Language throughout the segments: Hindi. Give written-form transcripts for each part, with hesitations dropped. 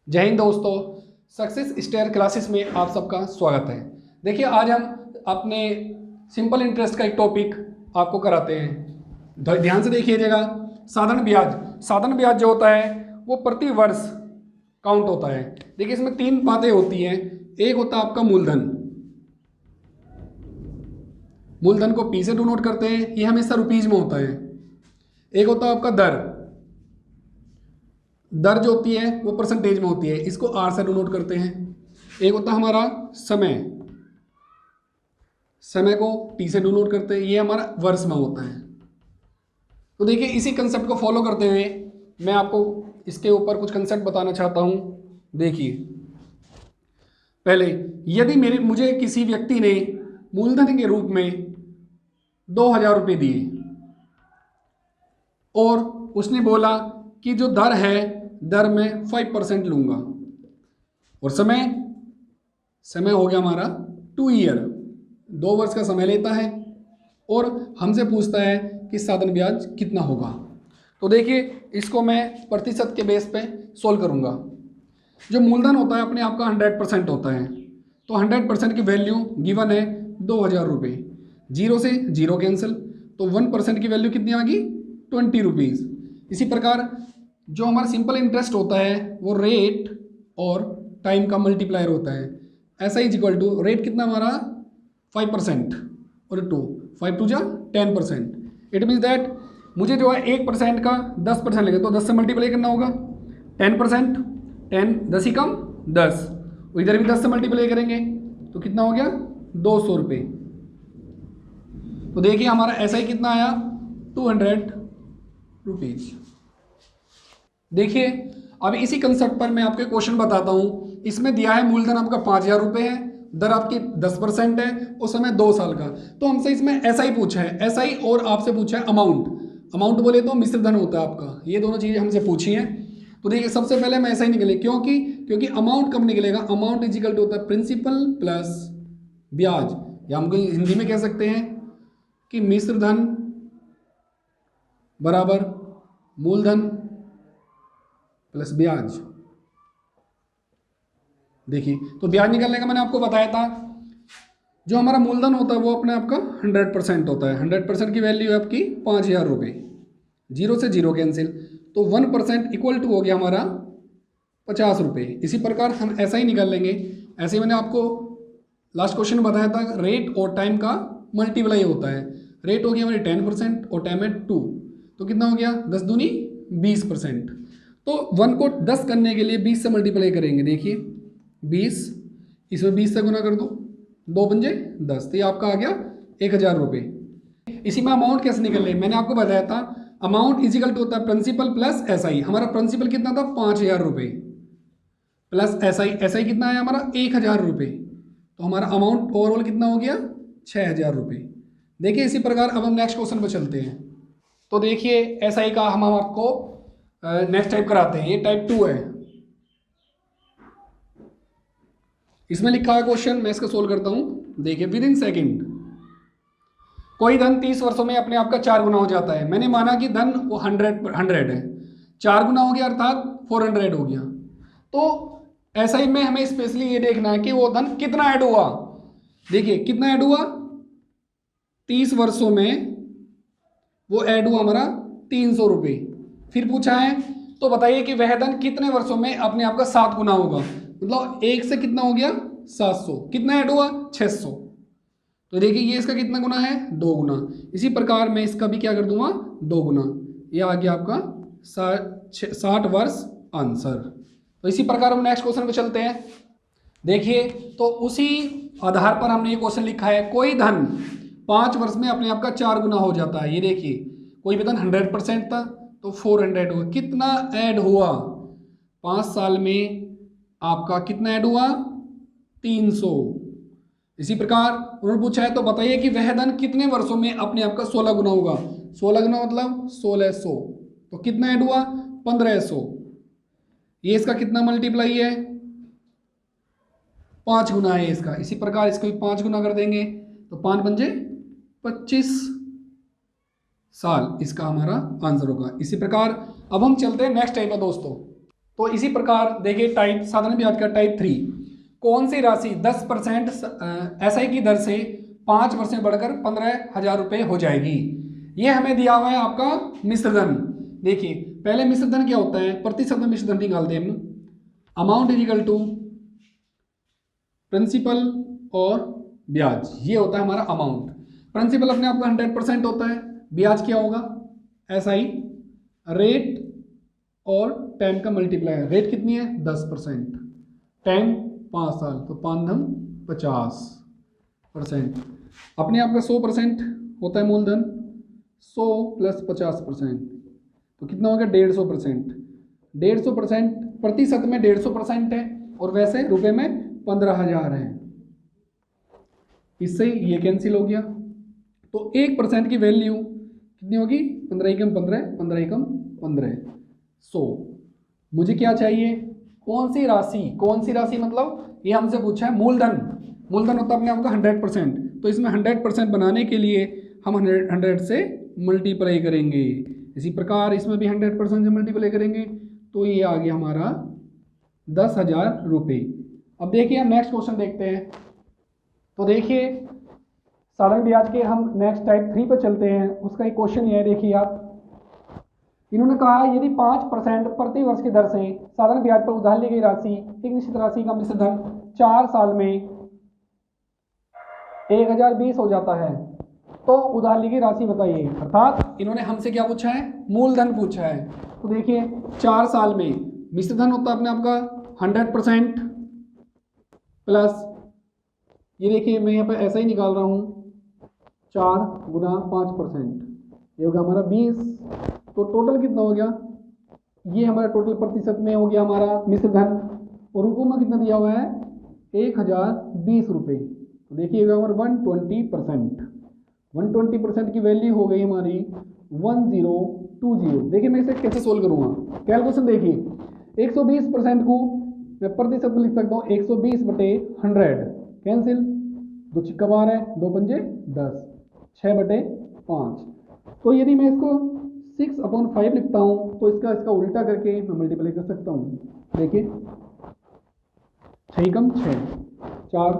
जय हिंद दोस्तों, सक्सेस स्टेयर क्लासेस में आप सबका स्वागत है। देखिए, आज हम अपने सिंपल इंटरेस्ट का एक टॉपिक आपको कराते हैं। ध्यान से देखिएगा। साधारण ब्याज जो होता है वो प्रति वर्ष काउंट होता है। देखिए, इसमें तीन बातें होती हैं। एक होता है आपका मूलधन को पी से डिनोट करते हैं, ये हमेशा रुपीज में होता है। एक होता है आपका दर जो होती है वो परसेंटेज में होती है, इसको आर से डिनोट करते हैं। एक होता है हमारा समय को टी से डिनोट करते हैं, ये हमारा वर्ष में होता है। तो देखिए, इसी कंसेप्ट को फॉलो करते हुए मैं आपको इसके ऊपर कुछ कंसेप्ट बताना चाहता हूं। देखिए, पहले यदि मुझे किसी व्यक्ति ने मूलधन के रूप में 2,000 रुपये दिए और उसने बोला कि जो दर है, दर में 5% लूंगा, और समय हो गया हमारा 2 ईयर, 2 वर्ष का समय लेता है, और हमसे पूछता है कि साधन ब्याज कितना होगा। तो देखिए, इसको मैं प्रतिशत के बेस पे सोल्व करूंगा। जो मूलधन होता है अपने आप का 100% होता है, तो 100% की वैल्यू गिवन है 2,000 रुपये। 0 से 0 कैंसिल, तो 1% की वैल्यू कितनी आ गई? 20 रुपीज़। इसी प्रकार जो हमारा सिंपल इंटरेस्ट होता है वो रेट और टाइम का मल्टीप्लायर होता है। ऐसा ही इक्वल टू रेट कितना हमारा 5% और 5 टू जा 10%। इट मीन्स दैट मुझे जो है 1% का 10% लगे तो 10 से मल्टीप्लाई करना होगा। 10%, 10 ही कम 10, इधर भी 10 से मल्टीप्लाई करेंगे तो कितना हो गया? 200 रुपये। तो देखिए, हमारा ऐसा ही कितना आया? 200 रुपीज़। देखिए, अब इसी कंसेप्ट पर मैं आपको क्वेश्चन बताता हूं। इसमें दिया है मूलधन आपका 5,000 रुपये है, दर आपकी 10% है और समय 2 साल का। तो हमसे इसमें ऐसा ही पूछा है, ऐसा ही, और आपसे पूछा है अमाउंट बोले तो मिश्र धन होता है आपका। ये दोनों चीज़ें हमसे पूछी हैं। तो देखिए, सबसे पहले मैं ऐसा ही निकले, क्योंकि अमाउंट कब निकलेगा? अमाउंट इजिकल टू होता है प्रिंसिपल प्लस ब्याज, या हम हिंदी में कह सकते हैं कि मिश्र धन बराबर मूलधन प्लस ब्याज। देखिए, तो ब्याज निकालने का मैंने आपको बताया था। जो हमारा मूलधन होता है वो अपने आपका 100% होता है। 100% की वैल्यू है आपकी 5,000 रुपये। 0 से 0 कैंसिल, तो 1% इक्वल टू हो गया हमारा 50 रुपये। इसी प्रकार हम ऐसा ही निकाल लेंगे। ऐसे ही मैंने आपको लास्ट क्वेश्चन बताया था, रेट और टाइम का मल्टीप्लाई होता है। रेट हो गया हमारी 10% और टाइम है 2, तो कितना हो गया? 10 दूनी 20%। तो 1 को 10 करने के लिए 20 से मल्टीप्लाई करेंगे। देखिए, 20 इसमें 20 से गुना कर दो, 2 पंजे 10, तो ये आपका आ गया 1,000 रुपये। इसी में अमाउंट कैसे निकल रहे? मैंने आपको बताया था अमाउंट इजिकल टू होता है प्रिंसिपल प्लस एसआई। हमारा प्रिंसिपल कितना था? 5,000 रुपये, प्लस एसआई कितना है हमारा? 1,000 रुपये। तो हमारा अमाउंट ओवरऑल कितना हो गया? 6,000 रुपये। देखिए, इसी प्रकार अब हम नेक्स्ट क्वेश्चन पर चलते हैं। तो देखिए, एसआई का हम आपको नेक्स्ट टाइप कराते हैं। ये टाइप 2 है। इसमें लिखा है क्वेश्चन, मैं इसका सोल्व करता हूं। देखिए, विद इन सेकेंड कोई धन 30 वर्षों में अपने आप का 4 गुना हो जाता है। मैंने माना कि धन वो 100 है, 4 गुना हो गया अर्थात 400 हो गया। तो ऐसा ही में हमें स्पेशली ये देखना है कि वो धन कितना ऐड हुआ। देखिए, कितना ऐड हुआ? 30 वर्षों में वो ऐड हुआ हमारा 300 रुपये। फिर पूछा है, तो बताइए कि वह धन कितने वर्षों में अपने आप का 7 गुना होगा। मतलब 1 से कितना हो गया? 700। कितना ऐड हुआ? 600। तो देखिए, ये इसका कितना गुना है? 2 गुना। इसी प्रकार मैं इसका भी क्या कर दूंगा? 2 गुना। ये आ गया आपका 60 वर्ष आंसर। तो इसी प्रकार हम नेक्स्ट क्वेश्चन पे चलते हैं। देखिए, तो उसी आधार पर हमने ये क्वेश्चन लिखा है, कोई धन 5 वर्ष में अपने आप का 4 गुना हो जाता है। ये देखिए, कोई भी धन 100% था तो 400 हुआ। कितना ऐड हुआ? 5 साल में आपका कितना ऐड हुआ? 300। इसी प्रकार उन्होंने पूछा है, तो बताइए कि वह धन कितने वर्षों में अपने आप का 16 गुना होगा। 16 गुना मतलब 1600। तो कितना ऐड हुआ? 1500। ये इसका कितना मल्टीप्लाई है? 5 गुना है इसका। इसी प्रकार इसको भी 5 गुना कर देंगे तो 5 पंजे 25 साल इसका हमारा आंसर होगा। इसी प्रकार अब हम चलते हैं नेक्स्ट टाइप में दोस्तों। तो इसी प्रकार देखिए टाइप साधारण ब्याज का टाइप 3, कौन सी राशि 10% SI की दर से 5 वर्ष में बढ़कर 15,000 रुपये हो जाएगी। ये हमें दिया हुआ है आपका मिश्रधन। देखिए पहले मिश्रधन क्या होता है, प्रतिशत में मिश्रधन निकालते हैं हम। Amount is equal to principal और ब्याज, ये होता है हमारा अमाउंट। प्रिंसिपल अपने आप का 100% होता है, ब्याज क्या होगा SI रेट और टाइम का मल्टीप्लायर। रेट कितनी है 10%, टाइम 5 साल, तो 5 धम 50%। अपने आप का 100% होता है मूलधन, 100 प्लस 50%, तो कितना हो गया 150%। 150% प्रतिशत में 150% है, और वैसे रुपए में 15,000 है। इससे ये कैंसिल हो गया, तो 1% की वैल्यू कितनी होगी 15 एकम 15, 15 एकम 15। 100 मुझे क्या चाहिए, कौन सी राशि, कौन सी राशि मतलब ये हमसे पूछा है मूलधन। मूलधन होता है अपने आप का 100%, तो इसमें 100% बनाने के लिए हम 100 से मल्टीप्लाई करेंगे। इसी प्रकार इसमें भी 100% से मल्टीप्लाई करेंगे, तो ये आ गया हमारा 10,000 रुपये। अब देखिए हम नेक्स्ट क्वेश्चन देखते हैं। तो देखिए साधारण ब्याज के हम नेक्स्ट टाइप 3 पर चलते हैं। उसका एक क्वेश्चन ये है, देखिए आप, इन्होंने कहा यदि 5% प्रति वर्ष की दर से साधारण ब्याज पर उधार ली गई राशि एक निश्चित राशि का मिश्रधन 4 साल में 1020 हो जाता है, तो उधार ली गई राशि बताइए। अर्थात इन्होंने हमसे क्या पूछा है, मूलधन पूछा है। तो देखिए 4 साल में मिश्रधन होता है अपने आपका 100% प्लस, ये देखिए मैं यहाँ पर ऐसा ही निकाल रहा हूँ, 4 गुना 5%, ये होगा हमारा 20। तो टोटल कितना हो गया, ये हमारा टोटल प्रतिशत में हो गया हमारा मिश्रधन, और रुपयों में कितना दिया हुआ है 1020 रुपये। तो देखिएगा हमारा 120%, 120% की वैल्यू हो गई हमारी 1020। देखिए मैं इसे कैसे सोल्व करूँगा, कैलकुलेशन देखिए 120% को मैं प्रतिशत में लिख सकता हूँ 120/100, कैंसिल, 2 छिक्का 12 है, 2 पंजे 10, 6/5। तो यदि मैं इसको 6/5 लिखता हूँ तो इसका उल्टा करके मैं मल्टीप्लाई कर सकता हूँ। देखिए 6 कम 6, 4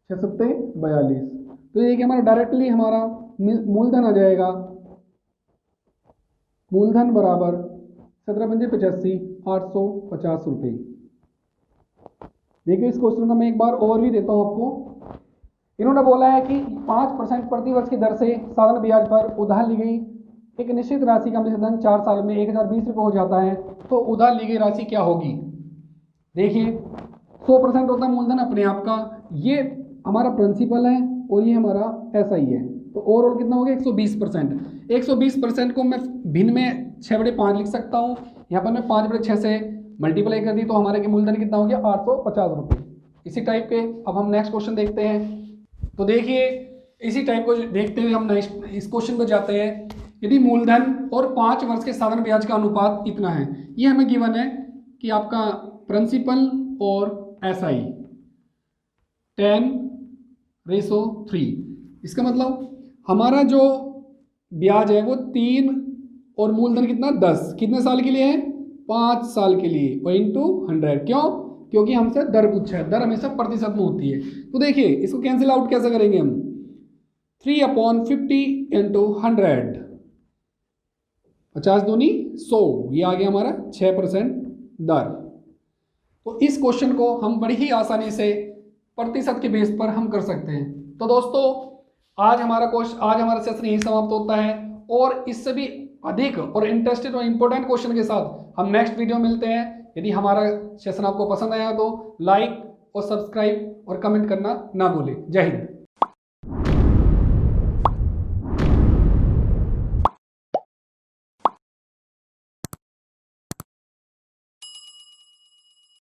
6 7 42। तो ये कि हमारा डायरेक्टली हमारा मूलधन आ जाएगा, मूलधन बराबर 17 पंजे 85, 850 रुपये। देखिए इस क्वेश्चन का मैं एक बार ओवरव्यू देता हूँ आपको। इन्होंने बोला है कि 5% प्रति वर्ष की दर से साधारण ब्याज पर उधार ली गई एक निश्चित राशि का मिश्रधन 4 साल में 1020 रुपये हो जाता है, तो उधार ली गई राशि क्या होगी। देखिए 100% होता है मूलधन अपने आप का, ये हमारा प्रिंसिपल है और ये हमारा SI है, तो ओवरऑल कितना हो गया 120%। 120% को मैं भिन्न में 6/5 लिख सकता हूँ, यहाँ पर मैं 5/6 से मल्टीप्लाई कर दी, तो हमारे के मूलधन कितना हो गया 850 रुपये। इसी टाइप के अब हम नेक्स्ट क्वेश्चन देखते हैं। तो देखिए इसी टाइप को देखते हुए हम नेक्स्ट इस क्वेश्चन पर जाते हैं। यदि मूलधन और 5 वर्ष के साधारण ब्याज का अनुपात इतना है, ये हमें गिवन है कि आपका प्रिंसिपल और SI 10:3। इसका मतलब हमारा जो ब्याज है वो 3 और मूलधन कितना 10, कितने साल के लिए है 5 साल के लिए, और इंटू 100। क्यों, क्योंकि हमसे दर पूछा है, दर हमेशा प्रतिशत में होती है। तो देखिए इसको कैंसिल आउट कैसे करेंगे हम, 3/50 इंटू 100, 50 दूनी 100, ये आ गया हमारा 6% दर। तो इस क्वेश्चन को हम बड़ी ही आसानी से प्रतिशत के बेस पर हम कर सकते हैं। तो दोस्तों आज हमारा सेशन यही समाप्त होता है, और इससे भी अधिक और इंटरेस्टेड और इम्पोर्टेंट क्वेश्चन के साथ हम नेक्स्ट वीडियो मिलते हैं। यदि हमारा सेशन आपको पसंद आया तो लाइक और सब्सक्राइब और कमेंट करना ना भूलें। जय हिंद।